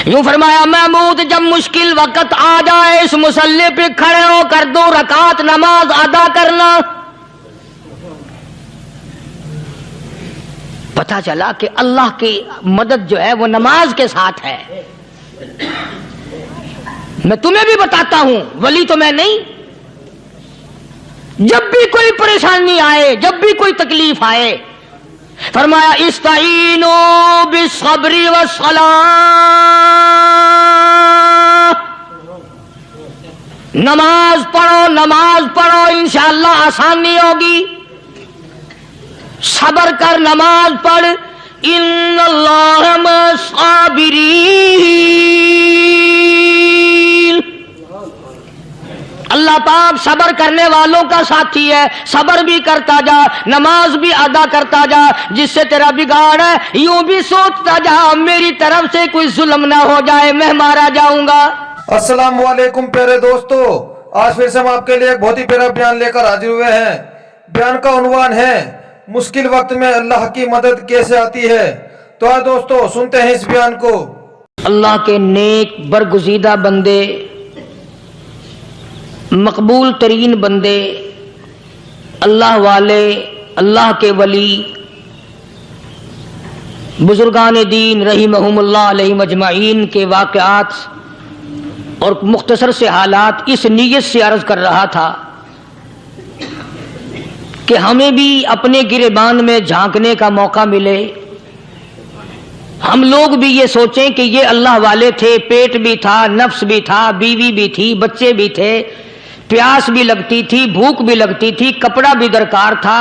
یوں فرمایا محمود جب مشکل وقت آ جائے اس مصلی پہ کھڑے ہو کر 2 رکعت نماز ادا کرنا. پتہ چلا کہ اللہ کی مدد جو ہے وہ نماز کے ساتھ ہے. میں تمہیں بھی بتاتا ہوں، ولی تو میں نہیں. جب بھی کوئی پریشانی آئے، جب بھی کوئی تکلیف آئے، فرمایا استعینوا بالصبر والصلاۃ، نماز پڑھو انشاءاللہ آسانی ہوگی. صبر کر، نماز پڑھ. ان اللہ مع الصابرین، اللہ پاک صبر کرنے والوں کا ساتھی ہے. صبر بھی کرتا جا، نماز بھی ادا کرتا جا. جس سے تیرا بگاڑ ہے یوں بھی سوچتا جا میری طرف سے کوئی ظلم نہ ہو جائے، میں مارا جاؤں گا. السلام علیکم پیارے دوستو، آج پھر سے ہم آپ کے لیے ایک بہت ہی پیارا بیان لے کر حاضر ہوئے ہیں. بیان کا عنوان ہے مشکل وقت میں اللہ کی مدد کیسے آتی ہے. تو آج دوستو سنتے ہیں اس بیان کو. اللہ کے نیک برگزیدہ بندے، مقبول ترین بندے، اللہ والے، اللہ کے ولی، بزرگان دین رحمہم اللہ علیہم اجمعین کے واقعات اور مختصر سے حالات اس نیت سے عرض کر رہا تھا کہ ہمیں بھی اپنے گریبان میں جھانکنے کا موقع ملے. ہم لوگ بھی یہ سوچیں کہ یہ اللہ والے تھے، پیٹ بھی تھا، نفس بھی تھا، بیوی بھی تھی، بچے بھی تھے، پیاس بھی لگتی تھی، بھوک بھی لگتی تھی، کپڑا بھی درکار تھا،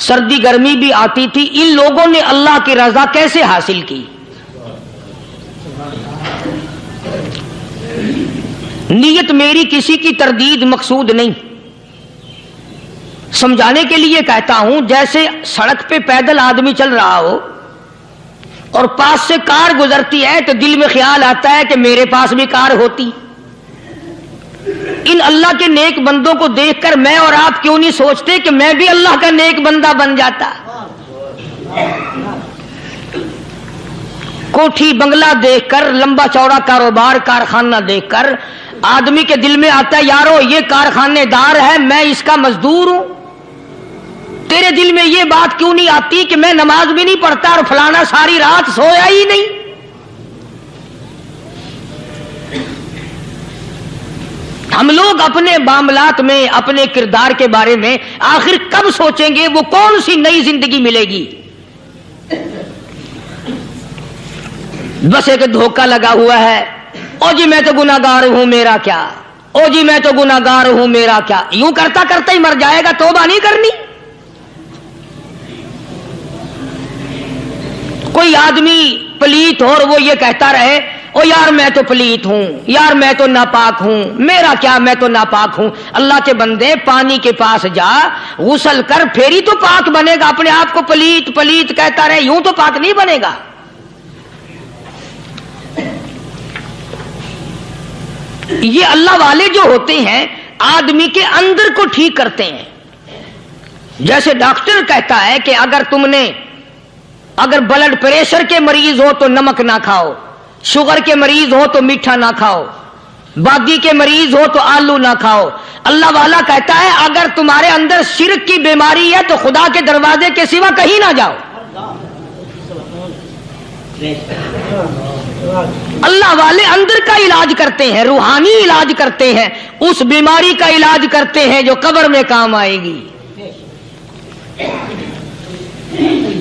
سردی گرمی بھی آتی تھی. ان لوگوں نے اللہ کی رضا کیسے حاصل کی؟ نیت میری کسی کی تردید مقصود نہیں، سمجھانے کے لیے کہتا ہوں. جیسے سڑک پہ پیدل آدمی چل رہا ہو اور پاس سے کار گزرتی ہے تو دل میں خیال آتا ہے کہ میرے پاس بھی کار ہوتی. ان اللہ کے نیک بندوں کو دیکھ کر میں اور آپ کیوں نہیں سوچتے کہ میں بھی اللہ کا نیک بندہ بن جاتا؟ کوٹھی بنگلہ دیکھ کر، لمبا چوڑا کاروبار کارخانہ دیکھ کر آدمی کے دل میں آتا ہے یارو یہ کارخانے دار ہے، میں اس کا مزدور ہوں. تیرے دل میں یہ بات کیوں نہیں آتی کہ میں نماز بھی نہیں پڑھتا اور فلانا ساری رات سویا ہی نہیں؟ ہم لوگ اپنے معاملات میں، اپنے کردار کے بارے میں آخر کب سوچیں گے وہ کون سی نئی زندگی ملے گی؟ بس ایک دھوکہ لگا ہوا ہے، او جی میں تو گناہگار ہوں میرا کیا، او جی میں تو گناہگار ہوں میرا کیا. یوں کرتا کرتا ہی مر جائے گا، توبہ نہیں کرنی. کوئی آدمی پلیت ہو اور وہ یہ کہتا رہے او یار میں تو پلیت ہوں، یار میں تو ناپاک ہوں، میرا کیا میں تو ناپاک ہوں. اللہ کے بندے پانی کے پاس جا، غسل کر، پھر ہی تو پاک بنے گا. اپنے آپ کو پلیت پلیت کہتا رہے یوں تو پاک نہیں بنے گا. یہ اللہ والے جو ہوتے ہیں آدمی کے اندر کو ٹھیک کرتے ہیں. جیسے ڈاکٹر کہتا ہے کہ اگر بلڈ پریشر کے مریض ہو تو نمک نہ کھاؤ، شوگر کے مریض ہو تو میٹھا نہ کھاؤ، بادی کے مریض ہو تو آلو نہ کھاؤ. اللہ والا کہتا ہے اگر تمہارے اندر شرک کی بیماری ہے تو خدا کے دروازے کے سوا کہیں نہ جاؤ. اللہ والے اندر کا علاج کرتے ہیں، روحانی علاج کرتے ہیں، اس بیماری کا علاج کرتے ہیں جو قبر میں کام آئے گی.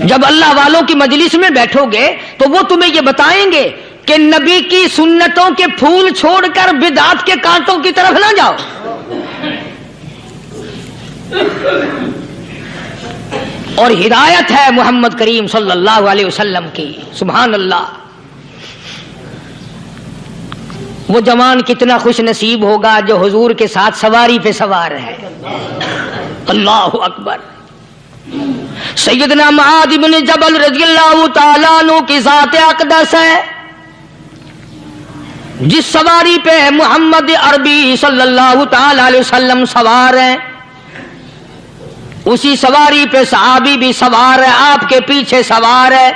جب اللہ والوں کی مجلس میں بیٹھو گے تو وہ تمہیں یہ بتائیں گے کہ نبی کی سنتوں کے پھول چھوڑ کر بدعت کے کانٹوں کی طرف نہ جاؤ. اور ہدایت ہے محمد کریم صلی اللہ علیہ وسلم کی. سبحان اللہ. وہ جوان کتنا خوش نصیب ہوگا جو حضور کے ساتھ سواری پہ سوار ہے. اللہ اکبر. سیدنا معاذ بن جبل رضی اللہ تعالیٰ عنہ کی ذات اقدس ہے، جس سواری پہ محمد عربی صلی اللہ تعالی علیہ وسلم سوار ہیں، اسی سواری پہ صحابی بھی سوار ہے، آپ کے پیچھے سوار ہے.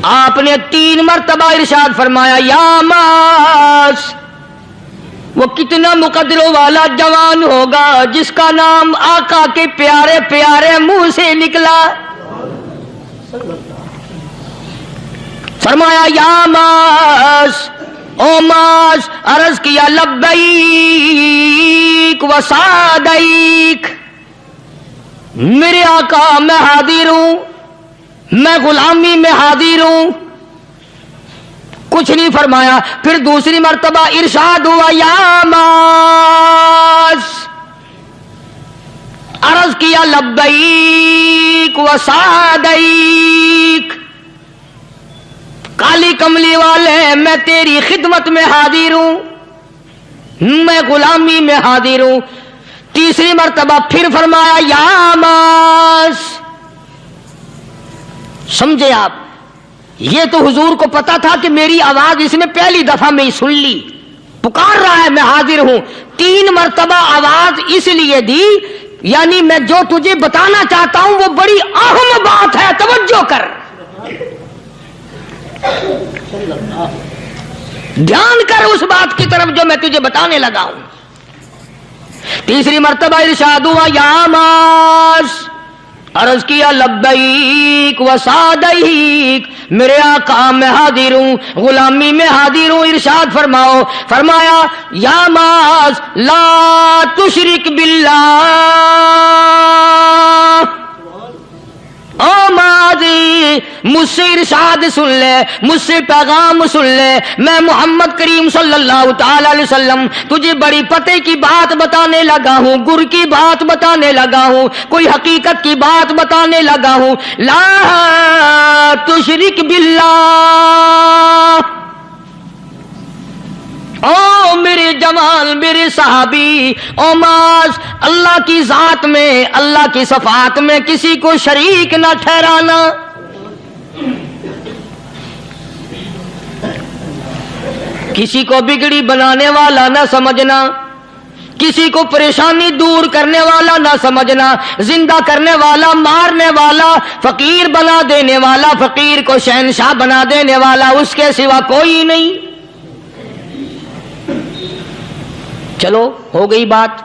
آپ نے 3 مرتبہ ارشاد فرمایا یا ماس، وہ کتنا مقدروں والا جوان ہوگا جس کا نام آقا کے پیارے پیارے منہ سے نکلا. فرمایا یا ماس، او ماس. عرض کیا لبیک و سعدیک، میرے آقا میں حاضر ہوں، میں غلامی میں حاضر ہوں. کچھ نہیں فرمایا. پھر دوسری مرتبہ ارشاد ہوا یا ماس. عرض کیا لبیک و سعدیک، کالی کملی والے میں تیری خدمت میں حاضر ہوں، میں غلامی میں حاضر ہوں. تیسری مرتبہ پھر فرمایا یا ماس. سمجھے آپ؟ یہ تو حضور کو پتا تھا کہ میری آواز اس نے پہلی دفعہ میں ہی سن لی، پکار رہا ہے میں حاضر ہوں. 3 مرتبہ آواز اس لیے دی، یعنی میں جو تجھے بتانا چاہتا ہوں وہ بڑی اہم بات ہے، توجہ کر، دھیان کر اس بات کی طرف جو میں تجھے بتانے لگا ہوں. تیسری مرتبہ ارشاد ہوا یا ماس. عرض کیا لبیک و سعدیک، میرے آقا میں حاضر ہوں، غلامی میں حاضر ہوں. ارشاد فرماؤ. فرمایا یا ماس لا تشرک باللہ. او ماضی مجھ سے ارشاد سن لے، مجھ سے پیغام سن لے. میں محمد کریم صلی اللہ تعالی علیہ وسلم تجھے بڑی پتے کی بات بتانے لگا ہوں، گر کی بات بتانے لگا ہوں، کوئی حقیقت کی بات بتانے لگا ہوں. لا تشرک باللہ. او میرے جمال، میرے صحابی، او ماس، اللہ کی ذات میں، اللہ کی صفات میں کسی کو شریک نہ ٹھہرانا. کسی کو بگڑی بنانے والا نہ سمجھنا، کسی کو پریشانی دور کرنے والا نہ سمجھنا، زندہ کرنے والا، مارنے والا، فقیر بنا دینے والا، فقیر کو شہنشاہ بنا دینے والا اس کے سوا کوئی نہیں. چلو ہو گئی بات،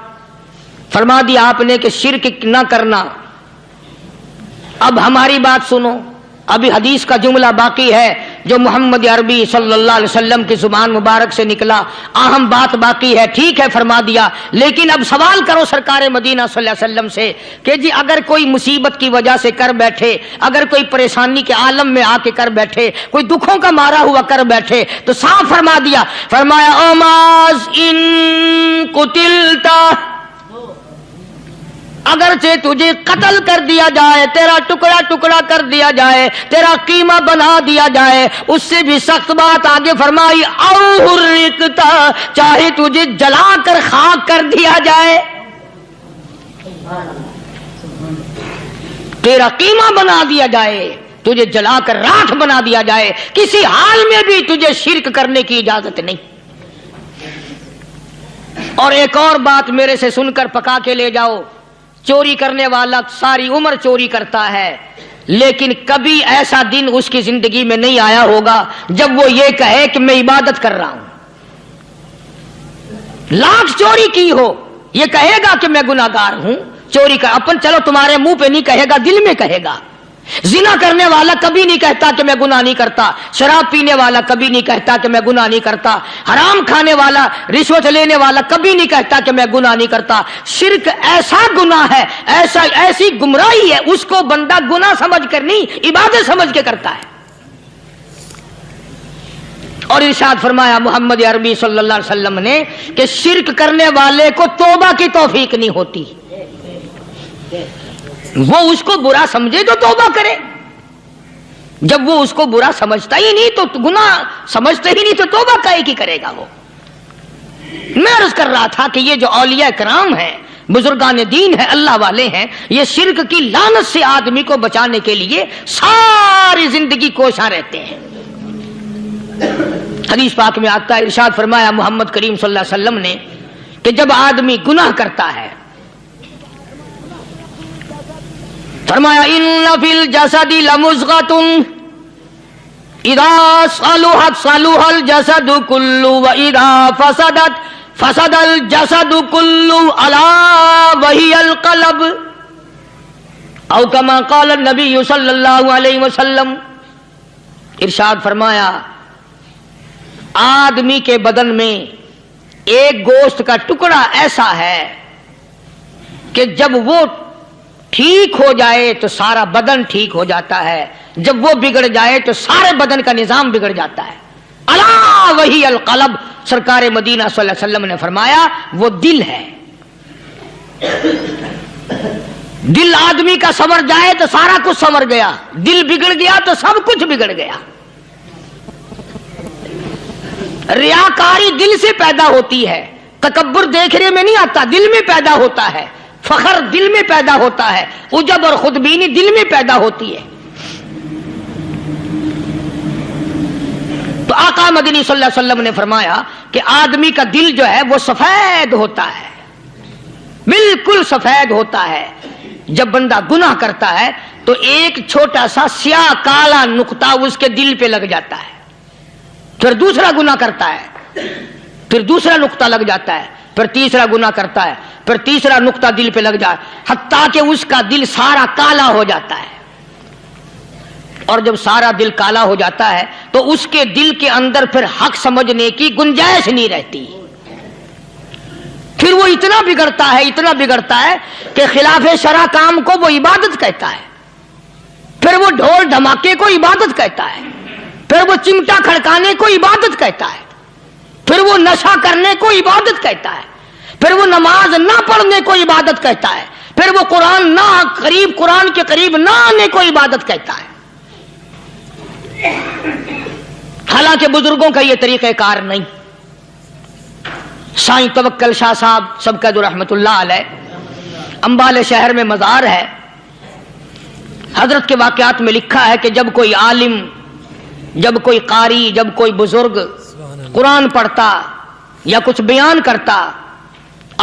فرما دیا آپ نے کہ شرک نہ کرنا. اب ہماری بات سنو، ابھی حدیث کا جملہ باقی ہے جو محمد عربی صلی اللہ علیہ وسلم کی زبان مبارک سے نکلا. اہم بات باقی ہے، ٹھیک ہے فرما دیا، لیکن اب سوال کرو سرکار مدینہ صلی اللہ علیہ وسلم سے کہ جی اگر کوئی مصیبت کی وجہ سے کر بیٹھے، اگر کوئی پریشانی کے عالم میں آ کے کر بیٹھے، کوئی دکھوں کا مارا ہوا کر بیٹھے، تو صاف فرما دیا. فرمایا او ماز ان قتلتا، اگرچہ تجھے قتل کر دیا جائے، تیرا ٹکڑا ٹکڑا کر دیا جائے، تیرا قیمہ بنا دیا جائے، اس سے بھی سخت بات آگے فرمائی او حرقتا، چاہے تجھے جلا کر خاک کر دیا جائے، تیرا قیمہ بنا دیا جائے، تجھے جلا کر راکھ بنا دیا جائے، کسی حال میں بھی تجھے شرک کرنے کی اجازت نہیں. اور ایک اور بات میرے سے سن کر پکا کے لے جاؤ. چوری کرنے والا ساری عمر چوری کرتا ہے، لیکن کبھی ایسا دن اس کی زندگی میں نہیں آیا ہوگا جب وہ یہ کہے کہ میں عبادت کر رہا ہوں. لاکھ چوری کی ہو یہ کہے گا کہ میں گناہگار ہوں، چوری کر اپن چلو تمہارے منہ پہ نہیں کہے گا، دل میں کہے گا. زنا کرنے والا کبھی نہیں کہتا کہ میں گناہ نہیں کرتا، شراب پینے والا کبھی نہیں کہتا کہ میں گناہ نہیں کرتا، حرام کھانے والا، رشوت لینے والا کبھی نہیں کہتا کہ میں گناہ نہیں کرتا. شرک ایسا گناہ ہے، ایسی گمراہی ہے، اس کو بندہ گناہ سمجھ کر نہیں عبادت سمجھ کے کرتا ہے. اور ارشاد فرمایا محمد عربی صلی اللہ علیہ وسلم نے کہ شرک کرنے والے کو توبہ کی توفیق نہیں ہوتی. وہ اس کو برا سمجھے تو توبہ کرے، جب وہ اس کو برا سمجھتا ہی نہیں تو گناہ سمجھتا ہی نہیں تو توبہ کائے کی کرے گا وہ. میں عرض کر رہا تھا کہ یہ جو اولیاء کرام ہیں، بزرگان دین ہیں، اللہ والے ہیں، یہ شرک کی لعنت سے آدمی کو بچانے کے لیے ساری زندگی کوشاں رہتے ہیں. حدیث پاک میں آتا ہے، ارشاد فرمایا محمد کریم صلی اللہ علیہ وسلم نے کہ جب آدمی گناہ کرتا ہے، فرمایا ان فی الجسد لمضغۃ، اذا صلحت صلح الجسد كله واذا فسدت فسد الجسد كله الا وهي القلب او كما قال النبي صلی اللہ علیہ وسلم. ارشاد فرمایا آدمی کے بدن میں ایک گوشت کا ٹکڑا ایسا ہے کہ جب وہ ٹھیک ہو جائے تو سارا بدن ٹھیک ہو جاتا ہے، جب وہ بگڑ جائے تو سارے بدن کا نظام بگڑ جاتا ہے. الا وہی القلب، سرکار مدینہ صلی اللہ علیہ وسلم نے فرمایا وہ دل ہے. دل آدمی کا سنور جائے تو سارا کچھ سنور گیا، دل بگڑ گیا تو سب کچھ بگڑ گیا. ریاکاری دل سے پیدا ہوتی ہے، تکبر دیکھنے میں نہیں آتا، دل میں پیدا ہوتا ہے. فخر دل میں پیدا ہوتا ہے، عجب اور خودبینی دل میں پیدا ہوتی ہے. تو آقا مدنی صلی اللہ علیہ وسلم نے فرمایا کہ آدمی کا دل جو ہے وہ سفید ہوتا ہے، بالکل سفید ہوتا ہے. جب بندہ گناہ کرتا ہے تو ایک چھوٹا سا سیاہ کالا نقطہ اس کے دل پہ لگ جاتا ہے، پھر دوسرا گناہ کرتا ہے، پھر دوسرا نقطہ لگ جاتا ہے، پھر تیسرا گناہ کرتا ہے، پھر تیسرا نقطہ دل پہ لگ جائے، حتیٰ کہ اس کا دل سارا کالا ہو جاتا ہے. اور جب سارا دل کالا ہو جاتا ہے تو اس کے دل کے اندر پھر حق سمجھنے کی گنجائش نہیں رہتی. پھر وہ اتنا بگڑتا ہے کہ خلاف شرع کام کو وہ عبادت کہتا ہے، پھر وہ ڈھول دھماکے کو عبادت کہتا ہے، پھر وہ چمٹا کھڑکانے کو عبادت کہتا ہے، پھر وہ نشہ کرنے کو عبادت کہتا ہے، پھر وہ نماز نہ پڑھنے کو عبادت کہتا ہے، پھر وہ قرآن کے قریب نہ آنے کو عبادت کہتا ہے. حالانکہ بزرگوں کا یہ طریقہ کار نہیں. سائیں توکل شاہ صاحب سبقد رحمت اللہ علیہ، امبالے شہر میں مزار ہے. حضرت کے واقعات میں لکھا ہے کہ جب کوئی عالم، جب کوئی قاری، جب کوئی بزرگ قرآن پڑھتا یا کچھ بیان کرتا،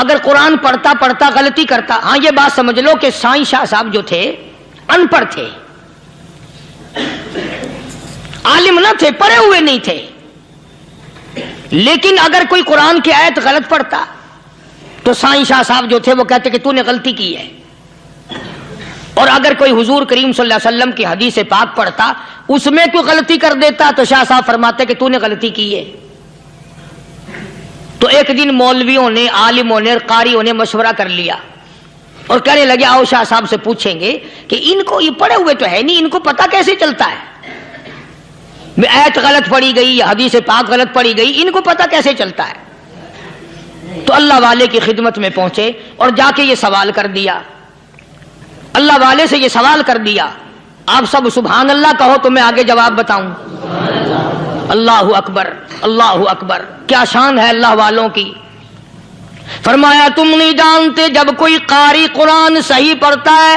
اگر قرآن پڑھتا غلطی کرتا، ہاں یہ بات سمجھ لو کہ سائیں شاہ صاحب جو تھے ان پڑھ تھے، عالم نہ تھے، پڑھے ہوئے نہیں تھے، لیکن اگر کوئی قرآن کی آیت غلط پڑھتا تو سائیں شاہ صاحب جو تھے وہ کہتے کہ تو نے غلطی کی ہے. اور اگر کوئی حضور کریم صلی اللہ علیہ وسلم کی حدیث پاک پڑھتا اس میں کوئی غلطی کر دیتا تو شاہ صاحب فرماتے کہ تو نے غلطی کی ہے. تو ایک دن مولویوں نے، عالموں نے، قاریوں نے مشورہ کر لیا اور کہنے لگے آؤ شاہ صاحب سے پوچھیں گے کہ ان کو یہ پڑھے ہوئے تو ہے نہیں، ان کو پتہ کیسے چلتا ہے، آیت غلط پڑھی گئی یا حدیث پاک غلط پڑھی گئی، ان کو پتہ کیسے چلتا ہے. تو اللہ والے کی خدمت میں پہنچے اور جا کے یہ سوال کر دیا، اللہ والے سے یہ سوال کر دیا. آپ سب سبحان اللہ کہو تو میں آگے جواب بتاؤں. اللہ اکبر، اللہ اکبر، کیا شان ہے اللہ والوں کی. فرمایا تم نہیں جانتے جب کوئی قاری قرآن صحیح پڑھتا ہے،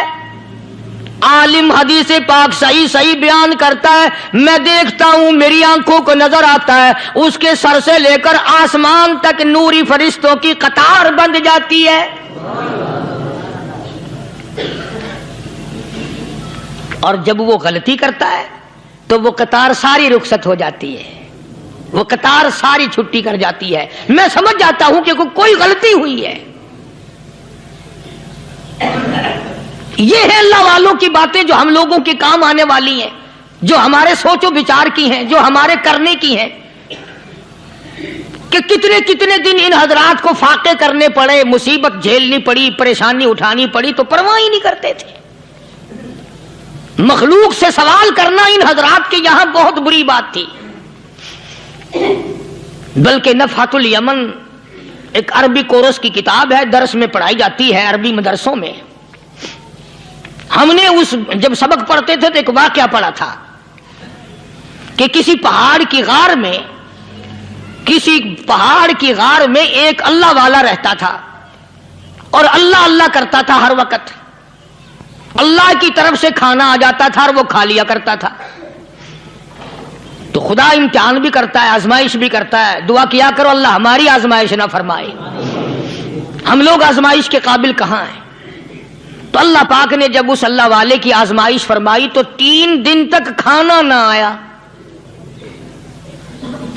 عالم حدیث پاک صحیح بیان کرتا ہے، میں دیکھتا ہوں، میری آنکھوں کو نظر آتا ہے، اس کے سر سے لے کر آسمان تک نوری فرشتوں کی قطار بند جاتی ہے. اور جب وہ غلطی کرتا ہے تو وہ قطار ساری رخصت ہو جاتی ہے، وہ قطار ساری چھٹی کر جاتی ہے. میں سمجھ جاتا ہوں کہ کوئی غلطی ہوئی ہے. یہ ہے اللہ والوں کی باتیں جو ہم لوگوں کے کام آنے والی ہیں، جو ہمارے سوچ و بچار کی ہیں، جو ہمارے کرنے کی ہیں. کہ کتنے دن ان حضرات کو فاقے کرنے پڑے، مصیبت جھیلنی پڑی، پریشانی اٹھانی پڑی تو پرواہ ہی نہیں کرتے تھے. مخلوق سے سوال کرنا ان حضرات کے یہاں بہت بری بات تھی. بلکہ نفحۃ الیمن ایک عربی کورس کی کتاب ہے، درس میں پڑھائی جاتی ہے عربی مدرسوں میں. ہم نے جب سبق پڑھتے تھے تو ایک واقعہ پڑھا تھا کہ کسی پہاڑ کی غار میں ایک اللہ والا رہتا تھا اور اللہ کرتا تھا ہر وقت. اللہ کی طرف سے کھانا آ جاتا تھا اور وہ کھا لیا کرتا تھا. تو خدا امتحان بھی کرتا ہے، آزمائش بھی کرتا ہے. دعا کیا کرو اللہ ہماری آزمائش نہ فرمائے. ہم لوگ آزمائش کے قابل کہاں ہیں. تو اللہ پاک نے جب اس اللہ والے کی آزمائش فرمائی تو 3 دن تک کھانا نہ آیا.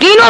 3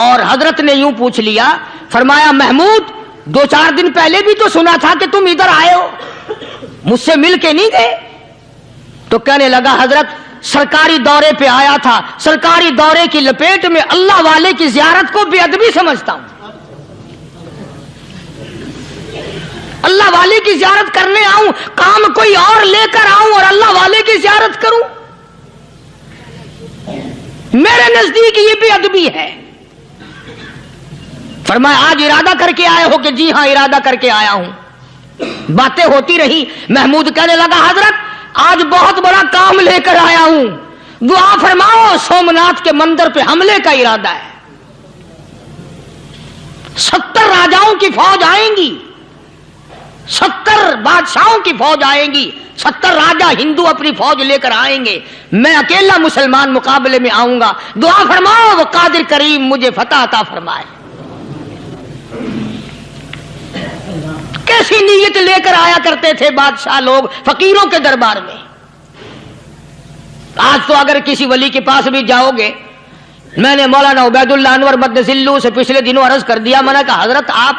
اور حضرت نے یوں پوچھ لیا، فرمایا محمود 2-4 دن پہلے بھی تو سنا تھا کہ تم ادھر آئے ہو، مجھ سے مل کے نہیں گئے؟ تو کہنے لگا حضرت سرکاری دورے پہ آیا تھا، سرکاری دورے کی لپیٹ میں اللہ والے کی زیارت کو بے ادبی سمجھتا ہوں، اللہ والے کی زیارت کرنے آؤں، کام کوئی اور لے کر آؤں اور اللہ والے کی زیارت کروں؟ میرے نزدیک یہ بے ادبی ہے۔ فرمایا آج ارادہ کر کے آئے ہو؟ کہ جی ہاں ارادہ کر کے آیا ہوں۔ باتیں ہوتی رہی، محمود کہنے لگا حضرت آج بہت بڑا کام لے کر آیا ہوں، دعا فرماؤ، سومناتھ کے مندر پہ حملے کا ارادہ ہے، 70 راجاؤں کی فوج آئیں گی، 70 بادشاہوں کی فوج آئیں گی، 70 راجا ہندو اپنی فوج لے کر آئیں گے، میں اکیلا مسلمان مقابلے میں آؤں گا، دعا فرماؤ وہ قادر کریم مجھے فتح عطا فرمائے۔ کیسی نیت لے کر آیا کرتے تھے بادشاہ لوگ فقیروں کے دربار میں۔ آج تو اگر کسی ولی کے پاس بھی جاؤ گے، میں نے مولانا عبید اللہ انور مدذلو سے پچھلے دنوں عرض کر دیا، میں نے کہا حضرت آپ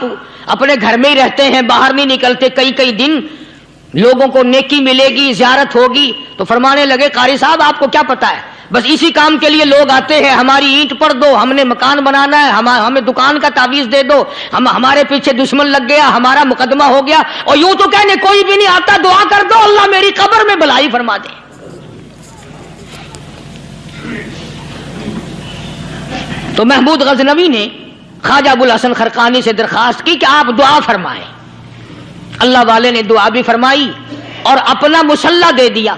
اپنے گھر میں ہی رہتے ہیں، باہر نہیں نکلتے، کئی دن لوگوں کو نیکی ملے گی، زیارت ہوگی، تو فرمانے لگے قاری صاحب آپ کو کیا پتا ہے، بس اسی کام کے لیے لوگ آتے ہیں، ہماری اینٹ پڑ دو، ہم نے مکان بنانا ہے، ہمیں دکان کا تعویذ دے دو، ہمارے پیچھے دشمن لگ گیا، ہمارا مقدمہ ہو گیا، اور یوں تو کہنے کوئی بھی نہیں آتا، دعا کر دو اللہ میری قبر میں بھلائی فرما دے۔ تو محمود غزنوی نے خواجہ ابوالحسن خرقانی سے درخواست کی کہ آپ دعا فرمائیں۔ اللہ والے نے دعا بھی فرمائی اور اپنا مسلح دے دیا۔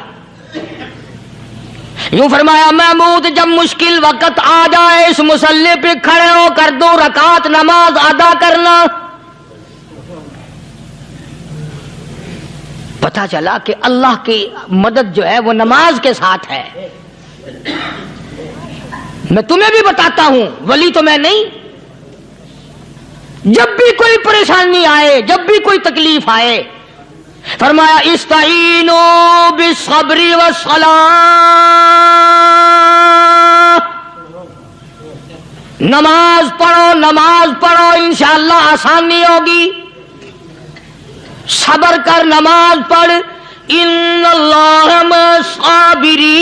یوں فرمایا محمود جب مشکل وقت آ جائے اس مسلح پہ کھڑے ہو کر 2 رکعت نماز ادا کرنا۔ پتہ چلا کہ اللہ کی مدد جو ہے وہ نماز کے ساتھ ہے۔ میں تمہیں بھی بتاتا ہوں، ولی تو میں نہیں، جب بھی کوئی پریشانی آئے، جب بھی کوئی تکلیف آئے، فرمایا استعینوا بالصبر والصلاۃ، نماز پڑھو انشاءاللہ آسانی ہوگی، صبر کر نماز پڑھ، ان اللہ مع الصابرین،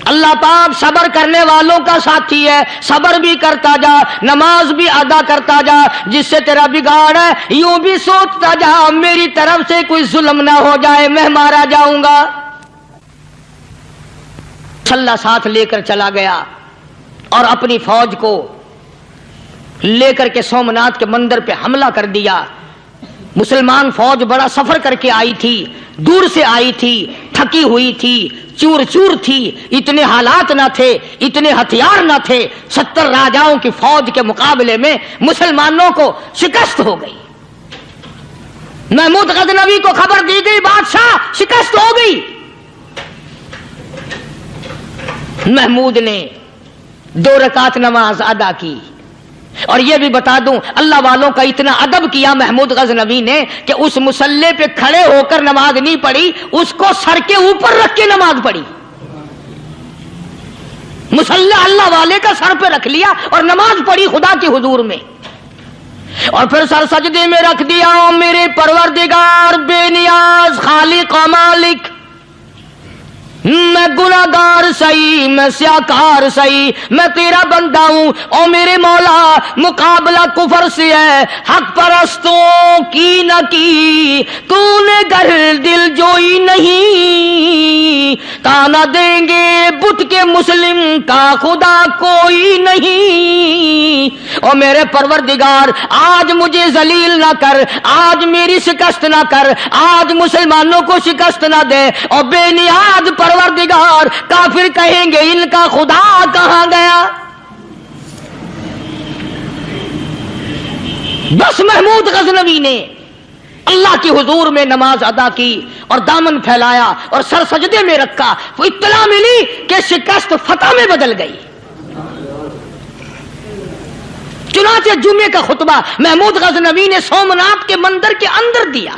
اللہ پاک صبر کرنے والوں کا ساتھی ہے، صبر بھی کرتا جا، نماز بھی ادا کرتا جا، جس سے تیرا بگاڑ ہے یوں بھی سوچتا جا میری طرف سے کوئی ظلم نہ ہو جائے، میں مارا جاؤں گا۔ مسلح ساتھ لے کر چلا گیا اور اپنی فوج کو لے کر کے سومناتھ کے مندر پہ حملہ کر دیا۔ مسلمان فوج بڑا سفر کر کے آئی تھی، دور سے آئی تھی، تھکی ہوئی تھی، چور چور تھی، اتنے حالات نہ تھے، اتنے ہتھیار نہ تھے، 70 راجاؤں کی فوج کے مقابلے میں مسلمانوں کو شکست ہو گئی۔ محمود غزنوی کو خبر دی گئی بادشاہ شکست ہو گئی۔ محمود نے 2 رکعت نماز ادا کی، اور یہ بھی بتا دوں اللہ والوں کا اتنا ادب کیا محمود غزنوی نے کہ اس مسلح پہ کھڑے ہو کر نماز نہیں پڑھی، اس کو سر کے اوپر رکھ کے نماز پڑھی۔ مسلح اللہ والے کا سر پہ رکھ لیا اور نماز پڑھی خدا کے حضور میں، اور پھر سر سجدے میں رکھ دیا، میرے پروردگار بے نیاز خالق و مالک، میں گناہگار سہی، میں سیاکار سہی، میں تیرا بندہ ہوں، او میرے مولا مقابلہ کفر سے ہے، حق پرستوں کی نہ کی تو نے گر دل جوئی نہیں، تانا دیں گے بت کے مسلم کا خدا کوئی نہیں، او میرے پروردگار آج مجھے ذلیل نہ کر، آج میری شکست نہ کر، آج مسلمانوں کو شکست نہ دے، اور بے نیاز پروردگار کافر کہیں گے ان کا خدا کہاں گیا۔ بس محمود غزنوی نے اللہ کے حضور میں نماز ادا کی اور دامن پھیلایا اور سر سجدے میں رکھا، وہ اطلاع ملی کہ شکست فتح میں بدل گئی۔ چنانچہ جمعے کا خطبہ محمود غزنوی نے سومناتھ کے مندر کے اندر دیا۔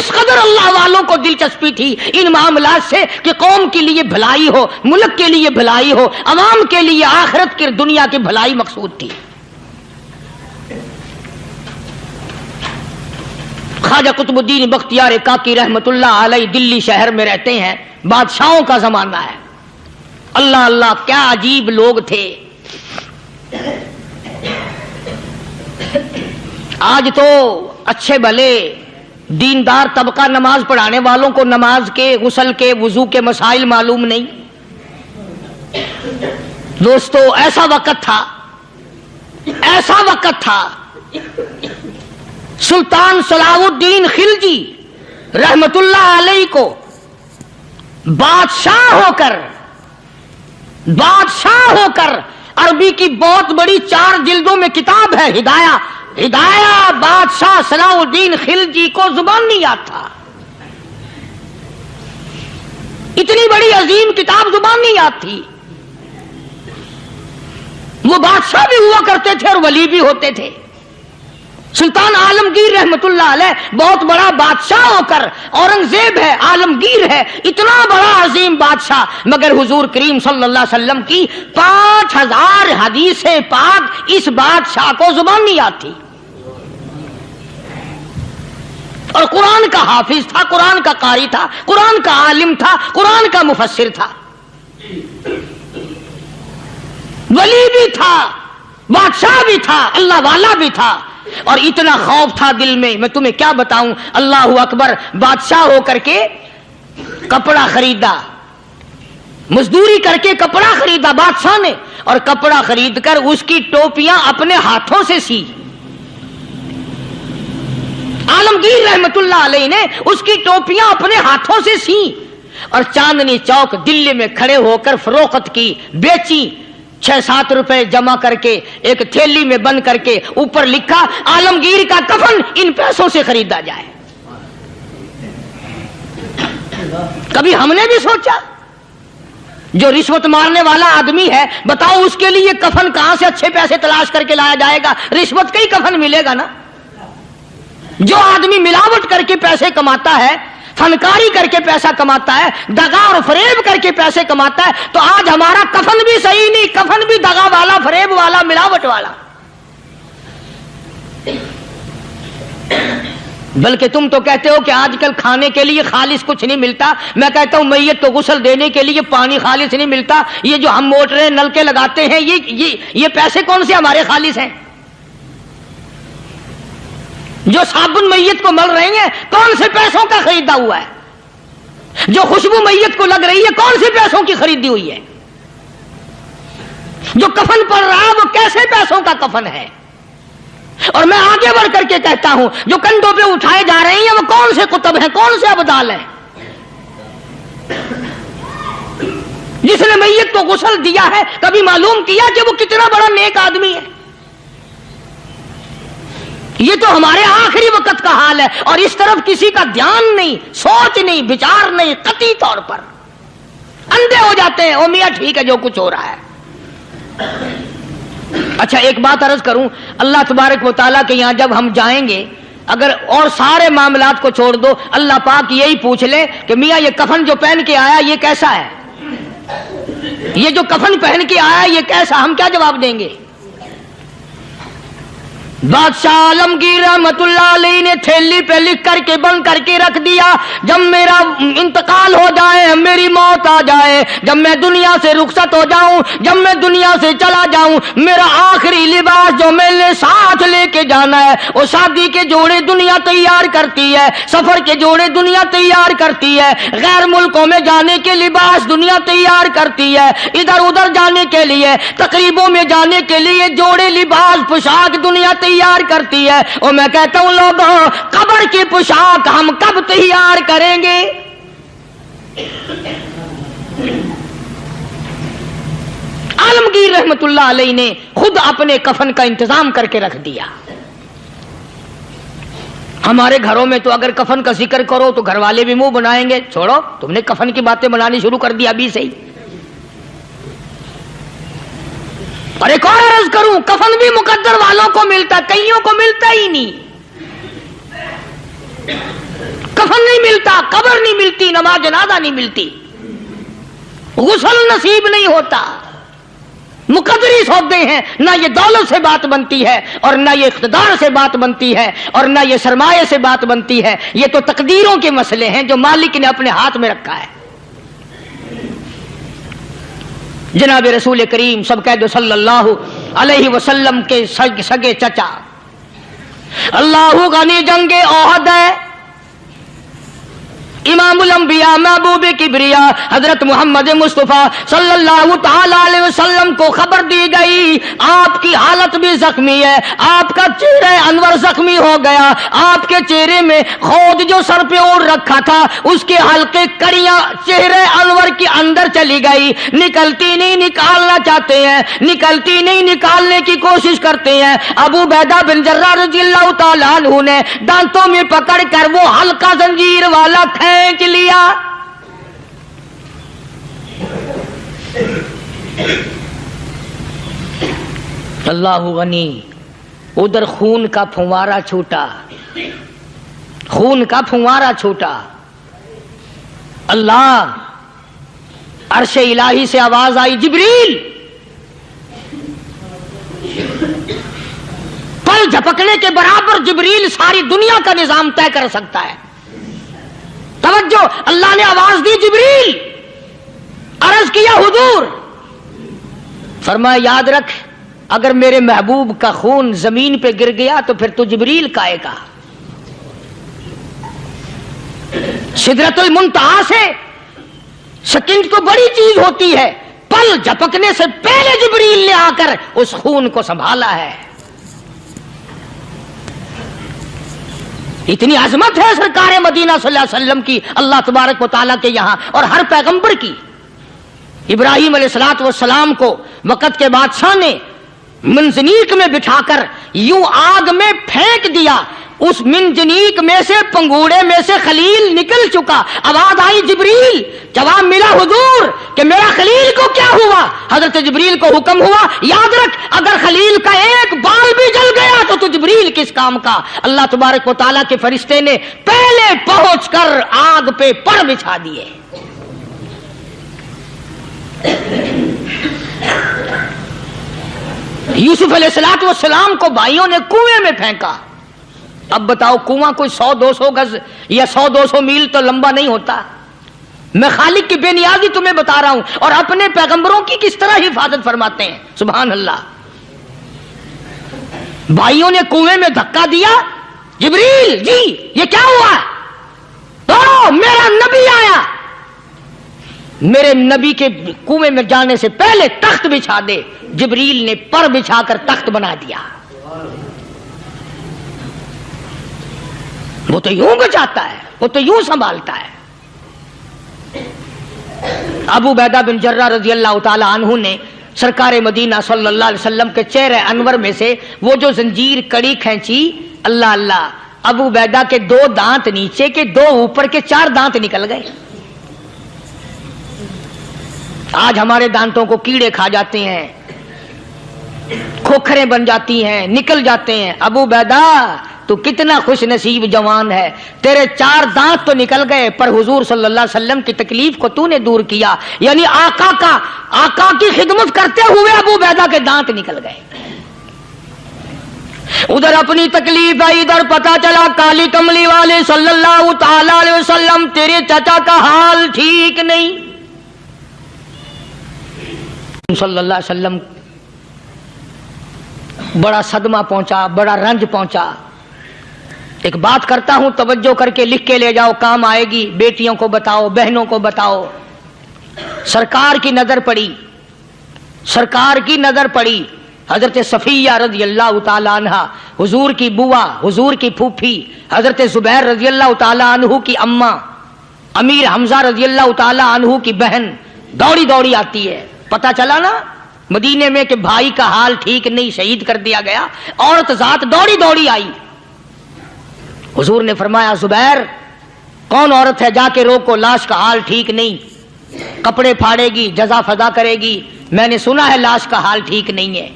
اس قدر اللہ والوں کو دلچسپی تھی ان معاملات سے کہ قوم کے لیے بھلائی ہو، ملک کے لیے بھلائی ہو، عوام کے لیے آخرت کی دنیا کی بھلائی مقصود تھی۔ خواجہ قطب الدین بختیار کاکی رحمت اللہ علیہ دلی شہر میں رہتے ہیں، بادشاہوں کا زمانہ ہے۔ اللہ اللہ کیا عجیب لوگ تھے۔ آج تو اچھے بھلے دیندار طبقہ نماز پڑھانے والوں کو نماز کے، غسل کے، وضو کے مسائل معلوم نہیں۔ دوستو ایسا وقت تھا، ایسا وقت تھا، سلطان صلاح الدین خلجی رحمت اللہ علیہ کو بادشاہ ہو کر عربی کی بہت بڑی 4 جلدوں میں کتاب ہے ہدایہ بادشاہ صلاح الدین خلجی کو زبان نہیں یاد تھا، اتنی بڑی عظیم کتاب زبان نہیں یاد تھی۔ وہ بادشاہ بھی ہوا کرتے تھے اور ولی بھی ہوتے تھے۔ سلطان عالمگیر رحمت اللہ علیہ بہت بڑا بادشاہ ہو کر، اورنگزیب ہے، عالمگیر ہے، اتنا بڑا عظیم بادشاہ، مگر حضور کریم صلی اللہ علیہ وسلم کی 5000 حدیث پاک اس بادشاہ کو زبان نہیں آتی، اور قرآن کا حافظ تھا، قرآن کا قاری تھا، قرآن کا عالم تھا، قرآن کا مفسر تھا، ولی بھی تھا، بادشاہ بھی تھا، اللہ والا بھی تھا، اور اتنا خوف تھا دل میں تمہیں کیا بتاؤں۔ اللہ اکبر، بادشاہ ہو کر کے کپڑا خریدا، مزدوری کر کے کپڑا خریدا بادشاہ نے، اور کپڑا خرید کر اس کی ٹوپیاں اپنے ہاتھوں سے سی۔ عالمگیر رحمت اللہ علیہ نے اس کی ٹوپیاں اپنے ہاتھوں سے سی، اور چاندنی چوک دلی میں کھڑے ہو کر فروخت کی، بیچی، 6-7 روپے جمع کر کے ایک تھیلی میں بند کر کے اوپر لکھا عالمگیر کا کفن ان پیسوں سے خریدا جائے۔ کبھی ہم نے بھی سوچا جو رشوت مارنے والا آدمی ہے، بتاؤ اس کے لیے کفن کہاں سے اچھے پیسے تلاش کر کے لایا جائے گا؟ رشوت کا ہی کفن ملے گا نا۔ جو آدمی ملاوٹ کر کے پیسے کماتا ہے، فنکاری کر کے پیسہ کماتا ہے، دغا اور فریب کر کے پیسے کماتا ہے، تو آج ہمارا کفن بھی صحیح نہیں، کفن بھی دغا والا، فریب والا، ملاوٹ والا۔ بلکہ تم تو کہتے ہو کہ آج کل کھانے کے لیے خالص کچھ نہیں ملتا، میں کہتا ہوں میت کو غسل دینے کے لیے پانی خالص نہیں ملتا۔ یہ جو ہم موٹریں نلکے لگاتے ہیں، یہ پیسے کون سے ہمارے خالص ہیں؟ جو صابن میت کو مل رہی ہیں کون سے پیسوں کا خریدا ہوا ہے؟ جو خوشبو میت کو لگ رہی ہے کون سے پیسوں کی خریدی ہوئی ہے؟ جو کفن پڑ رہا ہے وہ کیسے پیسوں کا کفن ہے؟ اور میں آگے بڑھ کر کے کہتا ہوں جو کندھوں پہ اٹھائے جا رہے ہیں وہ کون سے کتب ہیں، کون سے ابدال ہیں؟ جس نے میت کو غسل دیا ہے کبھی معلوم کیا کہ وہ کتنا بڑا نیک آدمی ہے؟ یہ تو ہمارے آخری وقت کا حال ہے، اور اس طرف کسی کا دھیان نہیں، سوچ نہیں، بچار نہیں، قطعی طور پر اندھے ہو جاتے ہیں۔ او میاں ٹھیک ہے جو کچھ ہو رہا ہے۔ اچھا ایک بات عرض کروں، اللہ تبارک و تعالیٰ کے یہاں جب ہم جائیں گے، اگر اور سارے معاملات کو چھوڑ دو، اللہ پاک یہی پوچھ لے کہ میاں یہ کفن جو پہن کے آیا یہ کیسا ہے؟ یہ جو کفن پہن کے آیا یہ کیسا؟ ہم کیا جواب دیں گے؟ بادشاہ عالمگیر رحمت اللہ علیہ نے تھیلی پہ لکھ کر کے بند کر کے رکھ دیا، جب میرا انتقال ہو جائے، میری موت آ جائے، جب میں دنیا سے رخصت ہو جاؤں، جب میں دنیا سے چلا جاؤں، میرا آخری لباس جو میں نے ساتھ لے کے جانا ہے، وہ شادی کے جوڑے دنیا تیار کرتی ہے، سفر کے جوڑے دنیا تیار کرتی ہے، غیر ملکوں میں جانے کے لباس دنیا تیار کرتی ہے، ادھر ادھر جانے کے لیے، تقریبوں میں جانے کے لیے جوڑے لباس پوشاک دنیا تیار کرتی ہے۔ اور میں کہتا ہوں لوگوں، قبر کی پوشاک ہم کب تیار کریں گے؟ عالمگیر رحمت اللہ علیہ نے خود اپنے کفن کا انتظام کر کے رکھ دیا۔ ہمارے گھروں میں تو اگر کفن کا ذکر کرو تو گھر والے بھی منہ بنائیں گے، چھوڑو تم نے کفن کی باتیں بنانی شروع کر دی ابھی سے ہی۔ اور ایک اور عرض کروں، کفن بھی مقدر والوں کو ملتا، کئیوں کو ملتا ہی نہیں۔ کفن نہیں ملتا، قبر نہیں ملتی، نماز جنازہ نہیں ملتی، غسل نصیب نہیں ہوتا، مقدری سودے ہیں، نہ یہ دولت سے بات بنتی ہے اور نہ یہ اقتدار سے بات بنتی ہے اور نہ یہ سرمایہ سے بات بنتی ہے، یہ تو تقدیروں کے مسئلے ہیں جو مالک نے اپنے ہاتھ میں رکھا ہے۔ جناب رسول کریم سب کہہ دو صلی اللہ علیہ وسلم کے سگے چچا، اللہ غنی جنگ احد ہے، امام الانبیاء محبوب کبریا حضرت محمد مصطفیٰ صلی اللہ تعالی علیہ وسلم کو خبر دی گئی آپ کی حالت بھی زخمی ہے، آپ کا چہرہ انور زخمی ہو گیا، آپ کے چہرے میں خود جو سر پہ اوڑھ رکھا تھا اس کے حلقے کڑیاں چہرے انور کے اندر چلی گئی، نکلتی نہیں، نکالنا چاہتے ہیں، نکلتی نہیں، نکالنے کی کوشش کرتے ہیں۔ ابو عبیدہ بن جراح رضی اللہ تعالیٰ عنہ نے دانتوں میں پکڑ کر وہ حلقہ زنجیر والا کھینچ لیا۔ اللہ غنی، ادھر خون کا پھوارا چھوٹا، خون کا پھوارا چھوٹا، اللہ عرش الہی سے آواز آئی، جبریل پل جھپکنے کے برابر جبریل ساری دنیا کا نظام طے کر سکتا ہے۔ توجہ، اللہ نے آواز دی جبریل، عرض کیا حضور، فرمایا یاد رکھ اگر میرے محبوب کا خون زمین پہ گر گیا تو پھر تو جبریل کا آئے گا۔ سدرۃ المنتہا سے سیکنڈ تو بڑی چیز ہوتی ہے، پل جھپکنے سے پہلے جبریل نے آ کر اس خون کو سنبھالا ہے۔ اتنی عظمت ہے سرکار مدینہ صلی اللہ علیہ وسلم کی اللہ تبارک و تعالیٰ کے یہاں اور ہر پیغمبر کی۔ ابراہیم علیہ الصلوۃ والسلام کو وقت کے بادشاہ نے منجنیق میں بٹھا کر یوں آگ میں پھینک دیا، اس منجنیق میں سے پنگوڑے میں سے خلیل نکل چکا، آواز آئی جبریل، جواب ملا حضور کہ میرا خلیل کو کیا ہوا؟ حضرت جبریل کو حکم ہوا یاد رکھ اگر خلیل کا ایک بال بھی جل گیا تو جبریل کس کام کا؟ اللہ تبارک و تعالیٰ کے فرشتے نے پہلے پہنچ کر آگ پہ پر بچھا دیے۔ یوسف علیہ السلام کو بھائیوں نے کنویں میں پھینکا۔ اب بتاؤ کنواں کوئی 100-200 گز یا 100-200 میل تو لمبا نہیں ہوتا۔ میں خالق کی بے نیازی تمہیں بتا رہا ہوں اور اپنے پیغمبروں کی کس طرح حفاظت فرماتے ہیں، سبحان اللہ۔ بھائیوں نے کنویں میں دھکا دیا، جبریل جی یہ کیا ہوا؟ تو میرا نبی آیا، میرے نبی کے کنویں میں جانے سے پہلے تخت بچھا دے۔ جبریل نے پر بچھا کر تخت بنا دیا۔ وہ تو یوں بچاتا ہے، وہ تو یوں سنبھالتا ہے۔ ابو عبیدہ بن جراح رضی اللہ تعالی عنہ نے سرکار مدینہ صلی اللہ علیہ وسلم کے چہرے انور میں سے وہ جو زنجیر کڑی کھینچی، اللہ اللہ، ابو عبیدہ کے 2 دانت نیچے کے، 2 اوپر کے، 4 دانت نکل گئے۔ آج ہمارے دانتوں کو کیڑے کھا جاتے ہیں، کھوکھریں بن جاتی ہیں، نکل جاتے ہیں۔ ابو عبیدہ تو کتنا خوش نصیب جوان ہے، تیرے 4 دانت تو نکل گئے پر حضور صلی اللہ علیہ وسلم کی تکلیف کو تو نے دور کیا، یعنی آقا کی خدمت کرتے ہوئے ابو عبیدہ کے دانت نکل گئے۔ ادھر اپنی تکلیف ہے، ادھر پتا چلا کالی کملی والے صلی اللہ تعالی علیہ وسلم تیرے چچا کا حال ٹھیک نہیں۔ صلی اللہ علیہ وسلم بڑا صدمہ پہنچا، بڑا رنج پہنچا۔ ایک بات کرتا ہوں توجہ کر کے لکھ کے لے جاؤ، کام آئے گی، بیٹیوں کو بتاؤ، بہنوں کو بتاؤ۔ سرکار کی نظر پڑی، سرکار کی نظر پڑی حضرت صفیہ رضی اللہ تعالی عنہ، حضور کی بوا، حضور کی پھوپھی، حضرت زبیر رضی اللہ تعالی عنہ کی اماں، امیر حمزہ رضی اللہ تعالی عنہ کی بہن دوڑی دوڑی آتی ہے۔ پتہ چلا نا مدینے میں کہ بھائی کا حال ٹھیک نہیں، شہید کر دیا گیا، عورت ذات دوڑی دوڑی آئی۔ حضور نے فرمایا زبیر کون عورت ہے، جا کے روکو، لاش کا حال ٹھیک نہیں، کپڑے پھاڑے گی، جزا فضا کرے گی، میں نے سنا ہے لاش کا حال ٹھیک نہیں ہے۔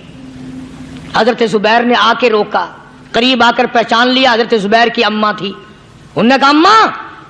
حضرت زبیر نے آ کے روکا، قریب آ کر پہچان لیا حضرت زبیر کی اماں تھی۔ انہوں نے کہا اماں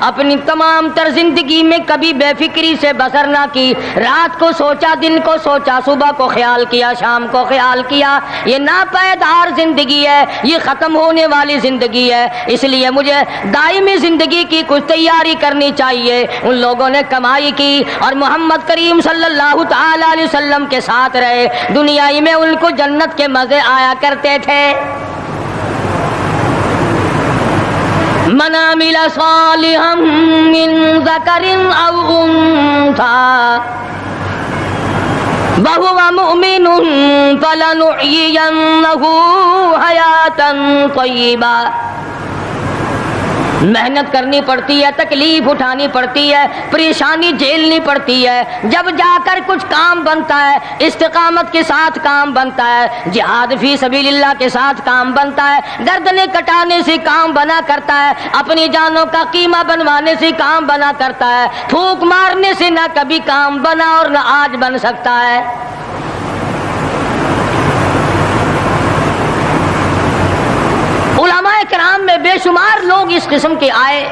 اپنی تمام تر زندگی میں کبھی بے فکری سے بسر نہ کی، رات کو سوچا، دن کو سوچا، صبح کو خیال کیا، شام کو خیال کیا، یہ ناپائیدار زندگی ہے، یہ ختم ہونے والی زندگی ہے، اس لیے مجھے دائمی زندگی کی کچھ تیاری کرنی چاہیے۔ ان لوگوں نے کمائی کی اور محمد کریم صلی اللہ تعالی علیہ وسلم کے ساتھ رہے، دنیا میں ان کو جنت کے مزے آیا کرتے تھے۔ من عمل صالحا من ذکر او انثى وهو مؤمن فلنحيينه حياة طیبہ۔ محنت کرنی پڑتی ہے، تکلیف اٹھانی پڑتی ہے، پریشانی جھیلنی پڑتی ہے، جب جا کر کچھ کام بنتا ہے، استقامت کے ساتھ کام بنتا ہے، جہاد فی سبیل اللہ کے ساتھ کام بنتا ہے، گردنیں کٹانے سے کام بنا کرتا ہے، اپنی جانوں کا قیمہ بنوانے سے کام بنا کرتا ہے، پھونک مارنے سے نہ کبھی کام بنا اور نہ آج بن سکتا ہے۔ علماء کرام میں بے شمار لوگ اس قسم کے آئے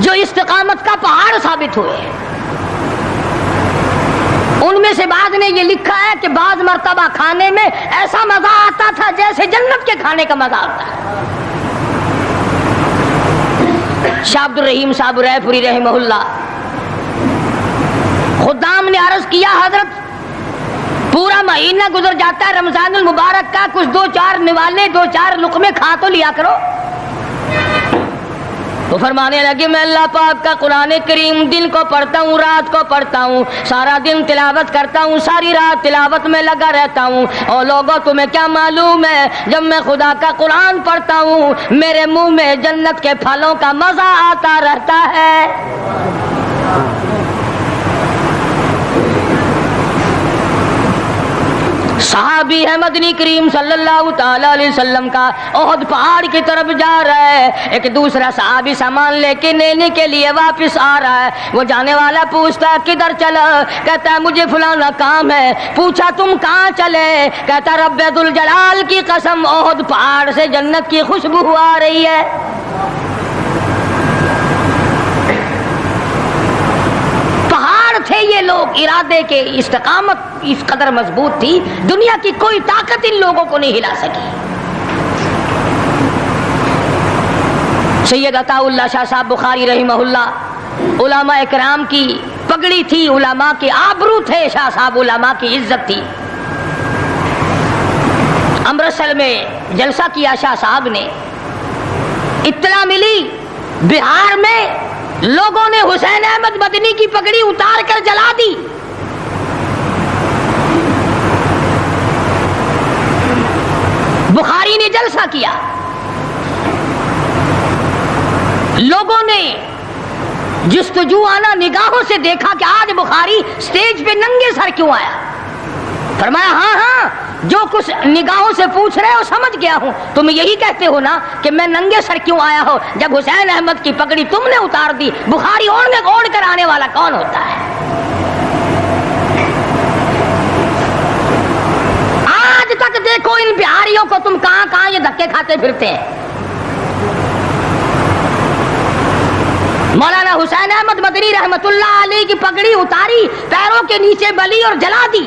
جو استقامت کا پہاڑ ثابت ہوئے۔ ان میں سے بعض نے یہ لکھا ہے کہ بعض مرتبہ کھانے میں ایسا مزہ آتا تھا جیسے جنت کے کھانے کا مزہ آتا ہے۔ شاہ عبد الرحیم صاحب رائے پوری رحمہ اللہ، خدام نے عرض کیا حضرت پورا مہینہ گزر جاتا ہے رمضان المبارک کا، کچھ دو چار نوالے، دو چار لقمے کھا تو لیا کرو۔ تو فرمانے لگے میں اللہ پاک کا قرآن کریم دن کو پڑھتا ہوں، رات کو پڑھتا ہوں، سارا دن تلاوت کرتا ہوں، ساری رات تلاوت میں لگا رہتا ہوں، اور لوگوں تمہیں کیا معلوم ہے جب میں خدا کا قرآن پڑھتا ہوں میرے منہ میں جنت کے پھلوں کا مزہ آتا رہتا ہے۔ صحابی ہے مدنی کریم صلی اللہ تعالی علیہ وسلم کا، احد پہاڑ کی طرف جا رہا ہے، ایک دوسرا صحابی سامان لے کے لینے کے لیے واپس آ رہا ہے، وہ جانے والا پوچھتا ہے کدھر چلا؟ کہتا ہے مجھے فلانا کام ہے۔ پوچھا تم کہاں چلے؟ کہتا رب ذوالجلال کی قسم احد پہاڑ سے جنت کی خوشبو آ رہی ہے۔ تھے یہ لوگ ارادے کے، استقامت اس قدر مضبوط تھی، دنیا کی کوئی طاقت ان لوگوں کو نہیں ہلا سکی۔ سید عطا اللہ شاہ صاحب بخاری رحمہ اللہ، علماء اکرام کی پگڑی تھی، علماء کے آبرو تھے شاہ صاحب، علماء کی عزت تھی۔ امرتسر میں جلسہ کیا شاہ صاحب نے، اطلاع ملی بہار میں لوگوں نے حسین احمد مدنی کی پگڑی اتار کر جلا دی۔ بخاری نے جلسہ کیا، لوگوں نے جستجوانہ نگاہوں سے دیکھا کہ آج بخاری سٹیج پہ ننگے سر کیوں آیا؟ فرمایا ہاں ہاں جو کچھ نگاہوں سے پوچھ رہے ہو سمجھ گیا ہوں، تم یہی کہتے ہو نا کہ میں ننگے سر کیوں آیا ہو؟ جب حسین احمد کی پگڑی تم نے اتار دی، بخاری اوڑھ کر آنے والا کون ہوتا ہے؟ آج تک دیکھو ان بہاریوں کو تم کہاں کہاں یہ دھکے کھاتے پھرتے ہیں۔ مولانا حسین احمد مدنی رحمت اللہ علیہ کی پگڑی اتاری، پیروں کے نیچے بلی اور جلا دی،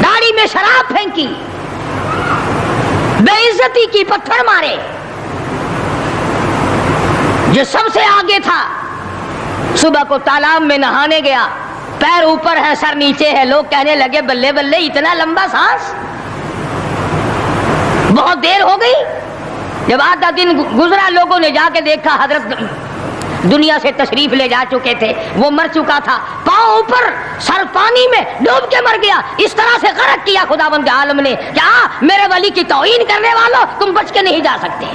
داڑھی میں شراب پھینکی، بے عزتی کی، پتھر مارے۔ جو سب سے آگے تھا صبح کو تالاب میں نہانے گیا، پیر اوپر ہے سر نیچے ہے، لوگ کہنے لگے بلے بلے اتنا لمبا سانس، بہت دیر ہو گئی۔ جب آدھا دن گزرا لوگوں نے جا کے دیکھا حضرت دنیا سے تشریف لے جا چکے تھے، وہ مر چکا تھا، پاؤں اوپر سر پانی میں ڈوب کے مر گیا۔ اس طرح سے غرق کیا خداوند عالم نے، کیا میرے ولی کی توہین کرنے والوں تم بچ کے نہیں جا سکتے۔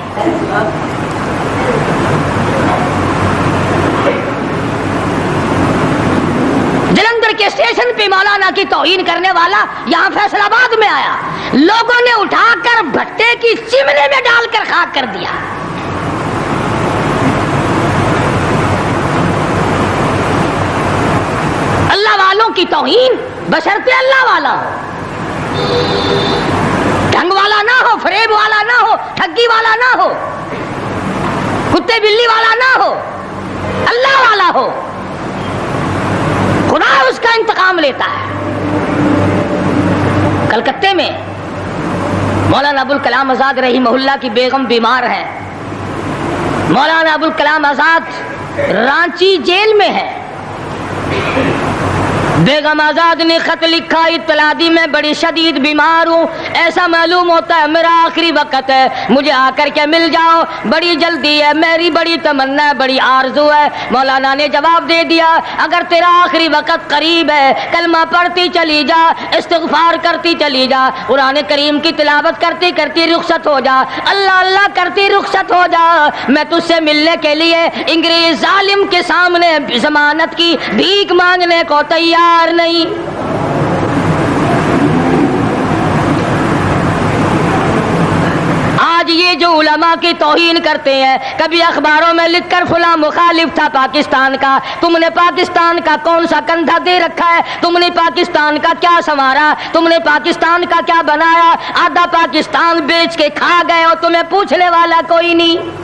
جلندھر کے اسٹیشن پہ مولانا کی توہین کرنے والا یہاں فیصل آباد میں آیا، لوگوں نے اٹھا کر بھٹے کی چمنے میں ڈال کر خاک کر دیا۔ اللہ والوں کی توہین بشرطِ اللہ والا ہو۔ جھگی والا نہ ہو، کتے بلی والا نہ ہو، اللہ والا ہو، خدا اس کا انتقام لیتا ہے۔ کلکتے میں مولانا ابوالکلام آزاد رحمہ اللہ کی بیگم بیمار ہیں۔ مولانا ابوالکلام آزاد رانچی جیل میں ہے۔ بیگم آزاد نے خط لکھا، اطلاع دی میں بڑی شدید بیمار ہوں، ایسا معلوم ہوتا ہے میرا آخری وقت ہے، مجھے آ کر کے مل جاؤ، بڑی جلدی ہے، میری بڑی تمنا ہے، بڑی آرزو ہے۔ مولانا نے جواب دے دیا، اگر تیرا آخری وقت قریب ہے کلمہ پڑھتی چلی جا، استغفار کرتی چلی جا، قرآن کریم کی تلاوت کرتی کرتی رخصت ہو جا، اللہ اللہ کرتی رخصت ہو جا، میں تجھ سے ملنے کے لیے انگریز ظالم کے سامنے ضمانت کی بھیک مانگنے کو تیار نہیں۔ آج یہ جو علماء کی توہین کرتے ہیں، کبھی اخباروں میں لکھ کر فلاں مخالف تھا پاکستان کا، تم نے پاکستان کا کون سا کندھا دے رکھا ہے، تم نے پاکستان کا کیا سنوارا، تم نے پاکستان کا کیا بنایا، آدھا پاکستان بیچ کے کھا گئے اور تمہیں پوچھنے والا کوئی نہیں۔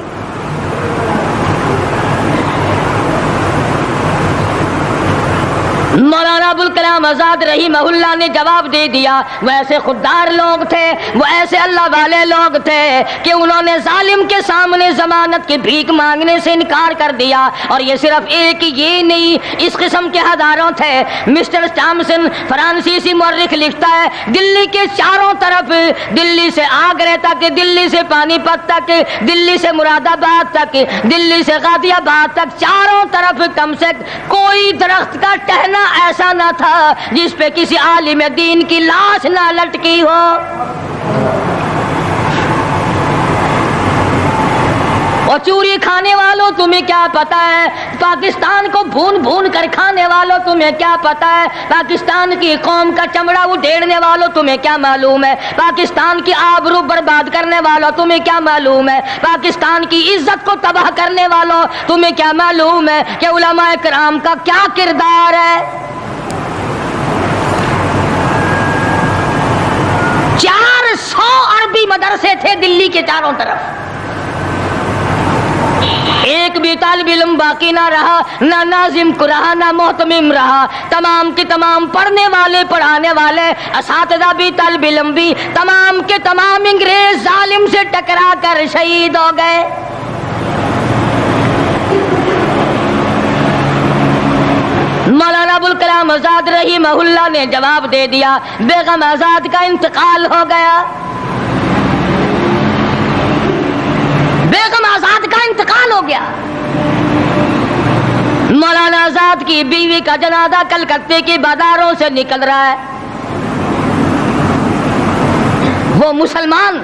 مولانا ابوالکلام آزاد رحمہ اللہ نے جواب دے دیا، وہ ایسے خوددار لوگ تھے، وہ ایسے اللہ والے لوگ تھے کہ انہوں نے ظالم کے سامنے ضمانت کی بھیک مانگنے سے انکار کر دیا۔ اور یہ صرف ایک یہ نہیں، اس قسم کے ہزاروں تھے۔ مسٹر ٹامسن فرانسیسی مورخ لکھتا ہے، دلی کے چاروں طرف، دلی سے آگرہ تک، دلی سے پانی پت تک، دلی سے مراد آباد تک، دلی سے غازی آباد تک، چاروں طرف کم سے کوئی درخت کا ٹہنا ایسا نہ تھا جس پہ کسی عالم دین کی لاش نہ لٹکی ہو۔ اور چوری کھانے والوں تمہیں کیا پتا ہے، پاکستان کو بھون بھون کر کھانے والوں تمہیں کیا پتا ہے، پاکستان کی قوم کا چمڑا اڈھیڑنے والوں تمہیں کیا معلوم ہے، پاکستان کی آبرو برباد کرنے والوں تمہیں کیا معلوم ہے، پاکستان کی عزت کو تباہ کرنے والوں تمہیں کیا معلوم ہے کہ علماء کرام کا کیا کردار ہے۔ 400 عربی مدرسے تھے دلی کے چاروں طرف، ایک بھی طالب علم باقی نہ رہا، نہ ناظم کو رہا، نہ محتمم رہا، تمام کے تمام پڑھنے والے، پڑھانے والے، اساتذہ بھی، طالب علم بھی، تمام کے تمام انگریز ظالم سے ٹکرا کر شہید ہو گئے۔ مولانا ابوالکلام آزاد رحمہ اللہ نے جواب دے دیا، بیگم آزاد کا انتقال ہو گیا، بیگم آزاد کا انتقال ہو گیا۔ مولانا آزاد کی بیوی کا جنازہ کلکتے کی بازاروں سے نکل رہا ہے۔ وہ مسلمان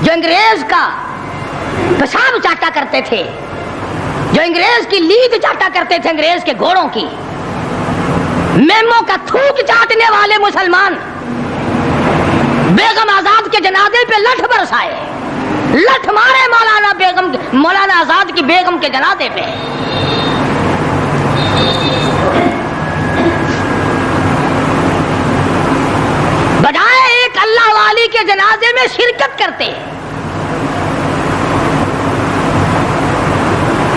جو انگریز کا پیشاب چاٹا کرتے تھے، جو انگریز کی لید چاٹا کرتے تھے، انگریز کے گھوڑوں کی، میموں کا تھوک چاٹنے والے مسلمان بیگم آزاد کے جنازے پہ لٹھ برسائے، لٹھ مارے مولانا آزاد کی بیگم کے جنازے پہ۔ بجائے ایک اللہ والی کے جنازے میں شرکت کرتے۔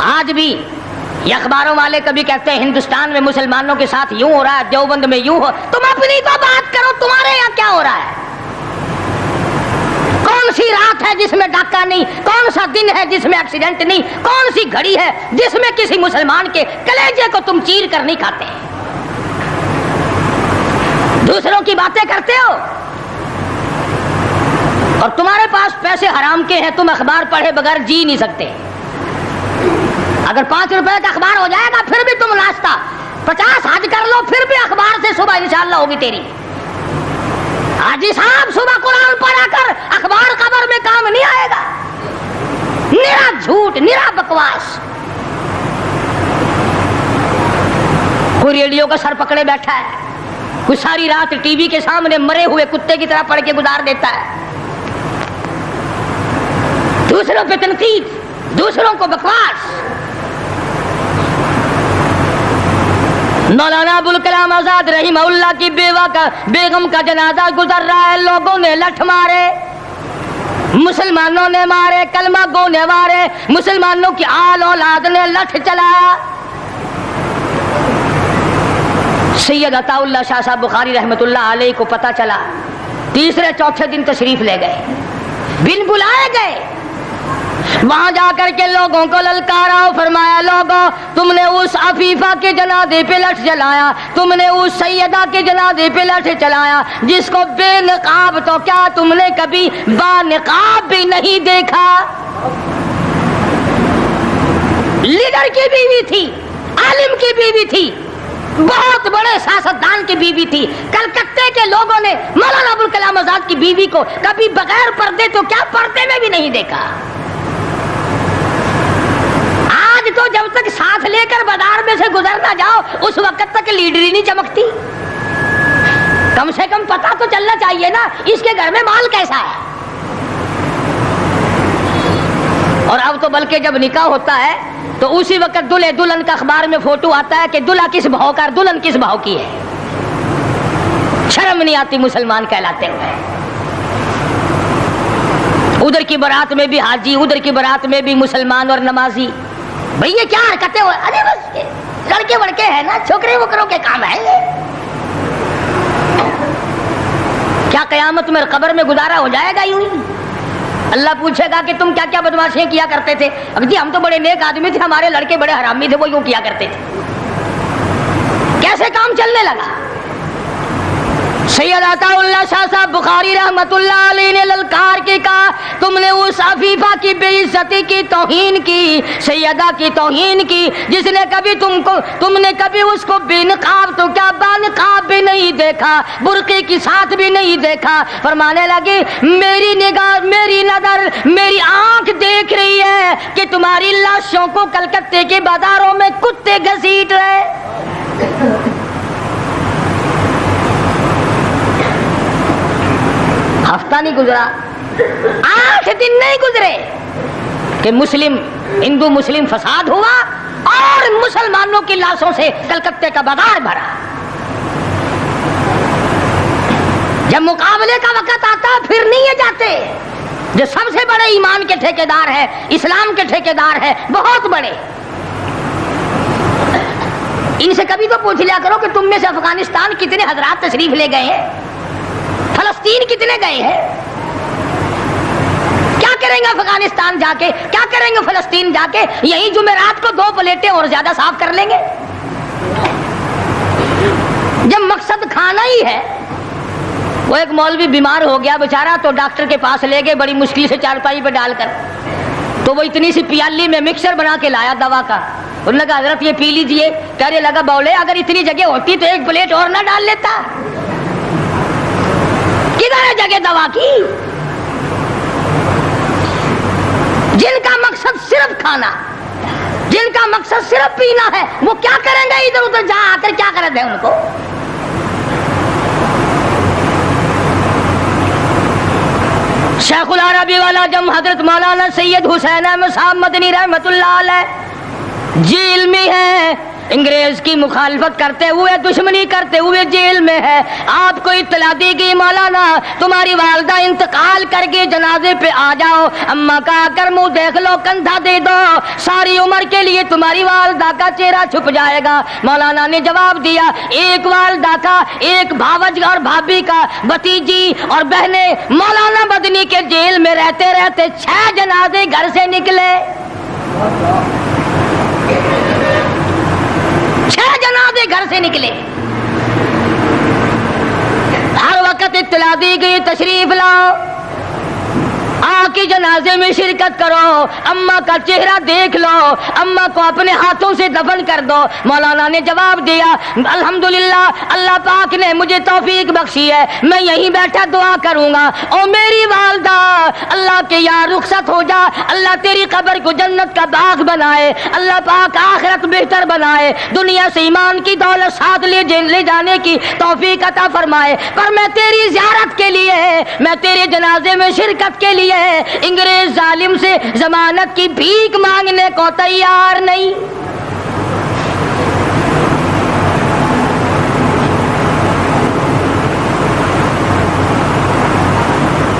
آج بھی یہ اخباروں والے کبھی کہتے ہیں ہندوستان میں مسلمانوں کے ساتھ یوں ہو رہا ہے، دیوبند میں یوں ہو، تم اپنی تو بات کرو، تمہارے یہاں کیا ہو رہا ہے؟ کون سی رات ہے جس میں ڈاکہ نہیں، کون سا دن ہے جس میں ایکسیڈنٹ نہیں، کون سی گھڑی ہے جس میں کسی مسلمان کے کلیجے کو تم چیر کر نہیں کھاتے؟ دوسروں کی باتیں کرتے ہو اور تمہارے پاس پیسے حرام کے ہیں، تم اخبار پڑھے بغیر جی نہیں سکتے۔ اگر 5 روپے کا اخبار ہو جائے گا پھر بھی تم ناشتہ 50 حج کر لو، پھر بھی اخبار سے صبح انشاءاللہ ہوگی تیری۔ حاجی صاحب صبح قرآن پڑھا کر اخبار قبر میں کام نہیں آئے گا، نرا جھوٹ، نرا بکواس۔ کوئی ریڈیو کا سر پکڑے بیٹھا ہے، کوئی ساری رات ٹی وی کے سامنے مرے ہوئے کتے کی طرح پڑھ کے گزار دیتا ہے، دوسروں پہ تنقید، دوسروں کو بکواس۔ مولانا ابوالکلام آزاد رحمہ اللہ کی بیگم کا جنازہ گزر رہا ہے، لوگوں نے لٹھ مارے، مسلمانوں نے مارے، کلمہ گو نے مارے، مسلمانوں کی آل اولاد نے لٹھ چلایا۔ سید عطا اللہ شاہ صاحب بخاری رحمت اللہ علیہ کو پتہ چلا، تیسرے چوتھے دن تشریف لے گئے، بن بلائے گئے، وہاں جا کر کے لوگوں کو للکارا، فرمایا لوگوں تم نے اس عفیفہ کے جنازے پہ لٹھ چلایا، تم نے اس سیدہ کے جنازے پہ لٹھ چلایا جس کو بے نقاب تو کیا تم نے کبھی با نقاب بھی نہیں دیکھا۔ لیڈر کی بیوی تھی، عالم کی بیوی تھی، بہت بڑے سیاستدان کی بیوی تھی۔ کلکتے کے لوگوں نے مولانا ابوالکلام آزاد کی بیوی کو کبھی بغیر پردے تو کیا پردے میں بھی نہیں دیکھا۔ آج تو جب تک ساتھ لے کر بازار میں سے گزر نہ جاؤ اس وقت تک لیڈری نہیں چمکتی، کم سے کم پتہ تو چلنا چاہیے نا اس کے گھر میں مال کیسا ہے۔ اور اب تو بلکہ جب نکاح ہوتا ہے تو اسی وقت دلہے دلہن کا اخبار میں فوٹو آتا ہے کہ دلہا کس بھاؤ کا، دلہن کس بھاؤ کی ہے۔ شرم نہیں آتی مسلمان کہلاتے ہوئے۔ ادھر کی بارات میں بھی حاجی، ادھر کی بارات میں بھی مسلمان اور نمازی۔ بھئی یہ کیا حرکتیں ہو، ارے بس لڑکے وڑکے ہیں نا، چھوکرے وکروں کے کام ہے یہ۔ کیا قیامت میں قبر میں گزارا ہو جائے گا یوں ہی؟ اللہ پوچھے گا کہ تم کیا کیا بدماشیاں کیا کرتے تھے؟ اب جی ہم تو بڑے نیک آدمی تھے، ہمارے لڑکے بڑے حرامی تھے، وہ یوں کیا کرتے تھے۔ کیسے کام چلنے لگا؟ سید عطا اللہ شاہ صاحب بخاری رحمت اللہ علیہ نے للکار کے کہا تم نے اس عفیفہ کی بے عزتی کی، توہین کی، سیدہ کی توہین کی، جس نے کبھی تم نے کبھی اس کو بے نقاب تو کیا با نقاب بھی نہیں دیکھا، برقعے کے ساتھ بھی نہیں دیکھا۔ فرمانے لگے میری نگاہ، میری نظر، میری آنکھ دیکھ رہی ہے کہ تمہاری لاشوں کو کلکتے کے بازاروں میں کتے گھسیٹ رہے۔ ہفتہ نہیں گزرا، 8 دن نہیں گزرے کہ ہندو مسلم فساد ہوا اور مسلمانوں کی لاشوں سے کلکتے کا بازار بھرا۔ جب مقابلے کا وقت آتا پھر نہیں یہ جاتے، جو سب سے بڑے ایمان کے ٹھیکیدار ہے، اسلام کے ٹھیکیدار ہے، بہت بڑے، ان سے کبھی تو پوچھ لیا کرو کہ تم میں سے افغانستان کتنے حضرات تشریف لے گئے ہیں، فلسطین کتنے گئے ہیں، کیا کریں گے افغانستان جا کے، کیا کریں گے فلسطین جا کے؟ یہی جمعرات کو 2 پلیٹیں اور زیادہ صاف کر لیں گے۔ جب مقصد کھانا ہی ہے۔ وہ ایک مولوی بیمار ہو گیا بیچارہ، تو ڈاکٹر کے پاس لے گئے بڑی مشکل سے چارپائی پہ ڈال کر، تو وہ اتنی سی پیالی میں مکسر بنا کے لایا دوا کا۔ انہوں نے کہا حضرت یہ پی لیجئے۔ کہنے لگا بولے اگر اتنی جگہ ہوتی تو 1 پلیٹ اور نہ ڈال لیتا، کدھر ہے جگہ دوا کی؟ جن کا مقصد صرف کھانا، جن کا مقصد صرف پینا ہے، وہ کیا کریں گے ادھر ادھر جا آ کر؟ کیا کرتے ہیں ان کو؟ شیخ العربی والا جم حضرت مولانا سید حسین احمد صاحب مدنی رحمت اللہ علیہ جیل میں ہے، انگریز کی مخالفت کرتے ہوئے، دشمنی کرتے ہوئے جیل میں ہے۔ آپ کو اطلاع دی گئی مولانا تمہاری والدہ انتقال کر کے جنازے پہ آ جاؤ، اماں کا آ کر منہ دیکھ لو، کندھا دے دو، ساری عمر کے لیے تمہاری والدہ کا چہرہ چھپ جائے گا۔ مولانا نے جواب دیا ایک والدہ تھا، ایک بھاوج اور بھابھی کا، بھتیجی اور بہنیں۔ مولانا مدنی کے جیل میں رہتے رہتے 6 جنازے گھر سے نکلے، 6 جنازے گھر سے نکلے۔ ہر وقت اطلاع دی گئی تشریف لاؤ، آ کے جنازے میں شرکت کرو، اماں کا چہرہ دیکھ لو، اماں کو اپنے ہاتھوں سے دفن کر دو۔ مولانا نے جواب دیا الحمدللہ اللہ پاک نے مجھے توفیق بخشی ہے، میں یہیں بیٹھا دعا کروں گا، او میری والدہ اللہ کے یار رخصت ہو جا، اللہ تیری قبر کو جنت کا باغ بنائے، اللہ پاک آخرت بہتر بنائے، دنیا سے ایمان کی دولت ساتھ لے جانے کی توفیق عطا فرمائے، پر میں تیری زیارت کے لیے، میں تیرے جنازے میں شرکت کے لیے انگریز ظالم سے ضمانت کی بھیک مانگنے کو تیار نہیں۔